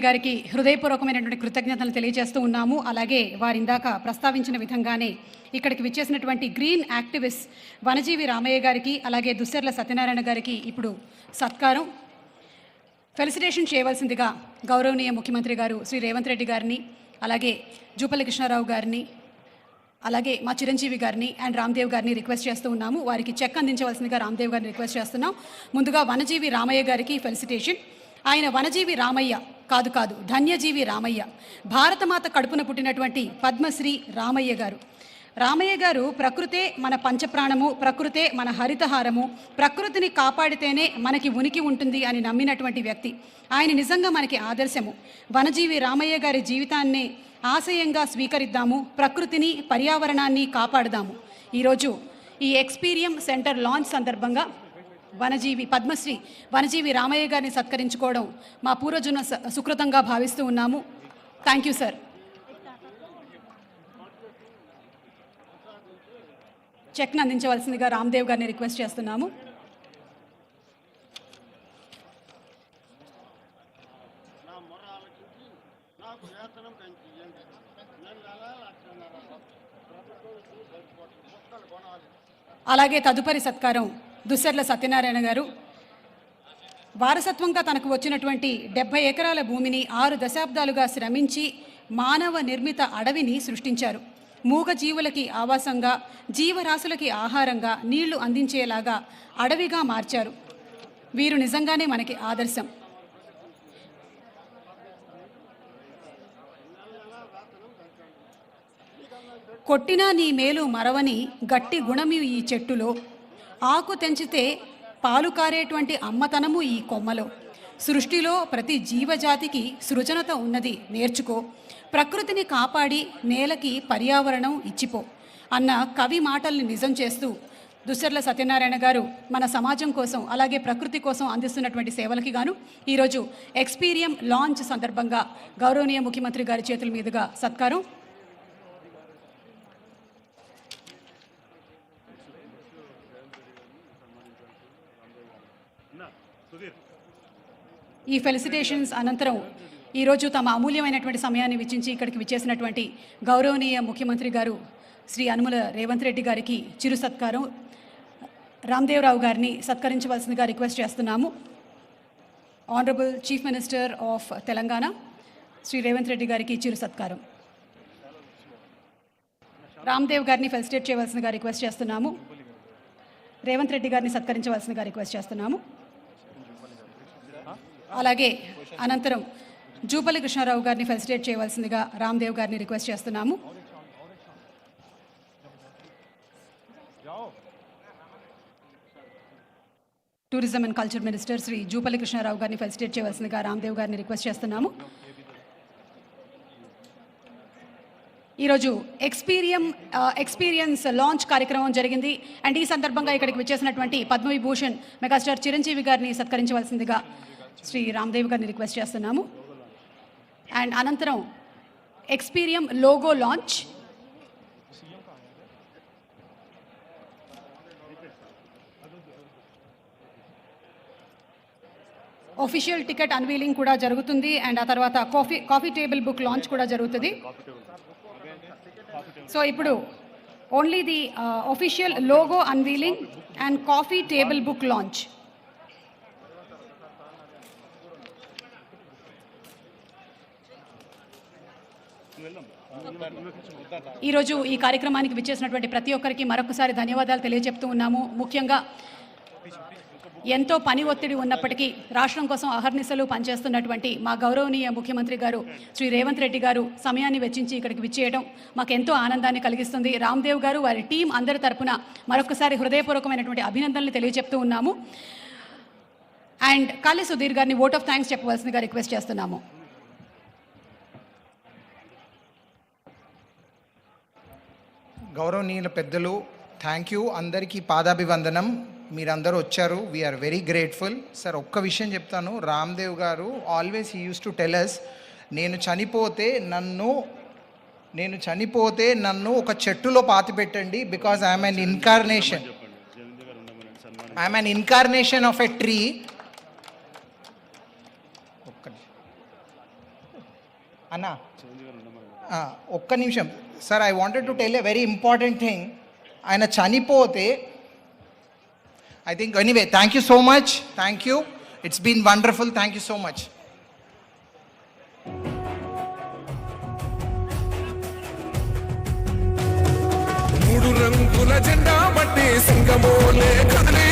గారికి హృదయపూర్వకమైనటువంటి కృతజ్ఞతలు తెలియజేస్తూ ఉన్నాము. అలాగే వారి ఇందాక ప్రస్తావించిన విధంగానే ఇక్కడికి విచ్చేసినటువంటి గ్రీన్ యాక్టివిస్ట్ వనజీవి రామయ్య గారికి అలాగే దుస్సర్ల సత్యనారాయణ గారికి ఇప్పుడు సత్కారం ఫెలిసిటేషన్ చేయవలసిందిగా గౌరవనీయ ముఖ్యమంత్రి గారు శ్రీ రేవంత్ రెడ్డి గారిని, అలాగే జూపల్లి కృష్ణారావు గారిని, అలాగే మా చిరంజీవి గారిని అండ్ రామ్దేవ్ గారిని రిక్వెస్ట్ చేస్తూ ఉన్నాము. వారికి చెక్ అందించవలసిందిగా రామ్దేవ్ గారిని రిక్వెస్ట్ చేస్తున్నాం. ముందుగా వనజీవి రామయ్య గారికి ఫెలిసిటేషన్. ఆయన వనజీవి రామయ్య కాదు ధన్యజీవి రామయ్య, భారతమాత కడుపున పుట్టినటువంటి పద్మశ్రీ రామయ్య గారు. రామయ్య గారు ప్రకృతే మన పంచప్రాణము, ప్రకృతే మన హరితహారము, ప్రకృతిని కాపాడితేనే మనకి ఉనికి ఉంటుంది అని నమ్మినటువంటి వ్యక్తి. ఆయన నిజంగా మనకి ఆదర్శము. వనజీవి రామయ్య గారి జీవితాన్ని ఆశయంగా స్వీకరిద్దాము, ప్రకృతిని పర్యావరణాన్ని కాపాడుదాము. ఈరోజు ఈ ఎక్స్పీరియం సెంటర్ లాంచ్ సందర్భంగా పద్మశ్రీ వనజీవి రామయ్య గారిని సత్కరించుకోవడం మా పూర్వజన్మ సుకృతంగా భావిస్తూ ఉన్నాము. Thank you sir. చెక్ను అందించవలసిందిగా రామ్దేవ్ గారిని రిక్వెస్ట్ చేస్తున్నాము. అలాగే తదుపరి సత్కారం దుస్సర్ల సత్యనారాయణ గారు. వారసత్వంగా తనకు వచ్చినటువంటి 70 ఎకరాల భూమిని 6 దశాబ్దాలుగా శ్రమించి మానవ నిర్మిత అడవిని సృష్టించారు. మూగ జీవులకి ఆవాసంగా, జీవరాశులకి ఆహారంగా, నీళ్లు అందించేలాగా అడవిగా మార్చారు. వీరు నిజంగానే మనకి ఆదర్శం. కొట్టినా నీ మేలు మరవని గట్టి గుణము ఈ చెట్టులో, ఆకు తెంచితే పాలు కారేటువంటి అమ్మతనము ఈ కొమ్మలో, సృష్టిలో ప్రతి జీవజాతికి సృజనత ఉన్నది నేర్చుకో, ప్రకృతిని కాపాడి నేలకి పర్యావరణం ఇచ్చిపో అన్న కవి మాటల్ని నిజం చేస్తూ దుస్సర్ల సత్యనారాయణ గారు మన సమాజం కోసం అలాగే ప్రకృతి కోసం అందిస్తున్నటువంటి సేవలకి గాను ఈరోజు ఎక్స్పీరియం లాంచ్ సందర్భంగా గౌరవనీయ ముఖ్యమంత్రి గారి చేతుల మీదుగా సత్కారం. ఈ ఫెలిసిటేషన్స్ అనంతరం ఈరోజు తమ అమూల్యమైనటువంటి సమయాన్ని వెచ్చించి ఇక్కడికి విచ్చేసినటువంటి గౌరవనీయ ముఖ్యమంత్రి గారు శ్రీ యనుమల రేవంత్ రెడ్డి గారికి చిరు సత్కారం రామ్దేవ్ గారిని సత్కరించవలసిందిగా రిక్వెస్ట్ చేస్తున్నాము. Honourable chief minister of Telangana Shri Revanth Reddy గారికి చిరు సత్కారం. రామ్దేవ్ గారిని ఫెలిసిటేట్ చేయవలసిందిగా రిక్వెస్ట్ చేస్తున్నాము. రేవంత్ రెడ్డి గారిని సత్కరించవలసిందిగా రిక్వెస్ట్ చేస్తున్నాము. అలాగే అనంతరం జూపల్లి కృష్ణారావు గారిని ఫెలిసిటేట్ చేయవలసిందిగా రామ్దేవ్ గారిని రిక్వెస్ట్ చేస్తున్నాము. Tourism and culture minister Shri Jupally Krishna Rao గారిని ఫెలిసిటేట్ చేయవలసిందిగా రామ్దేవ్ గారిని రిక్వెస్ట్ చేస్తున్నాము. ఈరోజు ఎక్స్పీరియన్స్ లాంచ్ కార్యక్రమం జరిగింది అండ్ ఈ సందర్భంగా ఇక్కడికి వచ్చేసినటువంటి పద్మవిభూషణ్ మెగాస్టార్ చిరంజీవి గారిని సత్కరించవలసిందిగా శ్రీ రామ్దేవ్ గారిని రిక్వెస్ట్ చేస్తున్నాము. అండ్ అనంతరం Experium logo launch, official ticket unveiling కూడా జరుగుతుంది అండ్ ఆ తర్వాత కాఫీ టేబుల్ బుక్ లాంచ్ కూడా జరుగుతుంది. సో ఇప్పుడు only the official logo unveiling and coffee table book launch. ఈరోజు ఈ కార్యక్రమానికి విచ్చేసినటువంటి ప్రతి ఒక్కరికి మరొకసారి ధన్యవాదాలు తెలియజెప్తూ ఉన్నాము. ముఖ్యంగా ఎంతో పని ఒత్తిడి ఉన్నప్పటికీ రాష్ట్రం కోసం అహర్నిశలు పనిచేస్తున్నటువంటి మా గౌరవనీయ ముఖ్యమంత్రి గారు శ్రీ రేవంత్ రెడ్డి గారు సమయాన్ని వెచ్చించి ఇక్కడికి విచ్చేయడం మాకెంతో ఆనందాన్ని కలిగిస్తుంది. రామ్దేవ్ గారు వారి టీం అందరి తరపున మరొకసారి హృదయపూర్వకమైనటువంటి అభినందనలు తెలియజెప్తూ ఉన్నాము. అండ్ కాళీ సుధీర్ గారిని ఓట్ ఆఫ్ థ్యాంక్స్ చెప్పవలసిందిగా రిక్వెస్ట్ చేస్తున్నాము. గౌరవనీయుల పెద్దలు, థ్యాంక్ యూ. అందరికీ పాదాభివందనం. మీరందరూ వచ్చారు, వీఆర్ వెరీ గ్రేట్ఫుల్. సార్ ఒక్క విషయం చెప్తాను. రామ్దేవ్ గారు always he uses to tell us, నేను చనిపోతే నన్ను ఒక చెట్టులో పాతి పెట్టండి, because I'm an incarnation of a tree. అన్నా ఒక్క నిమిషం sir, I wanted to tell a very important thing. ఆయన చనిపోతే I think anyway thank you so much, thank you, it's been wonderful, thank you so much. మూడు రంగుల జెండా బట్టి సింగమోలే కదిలే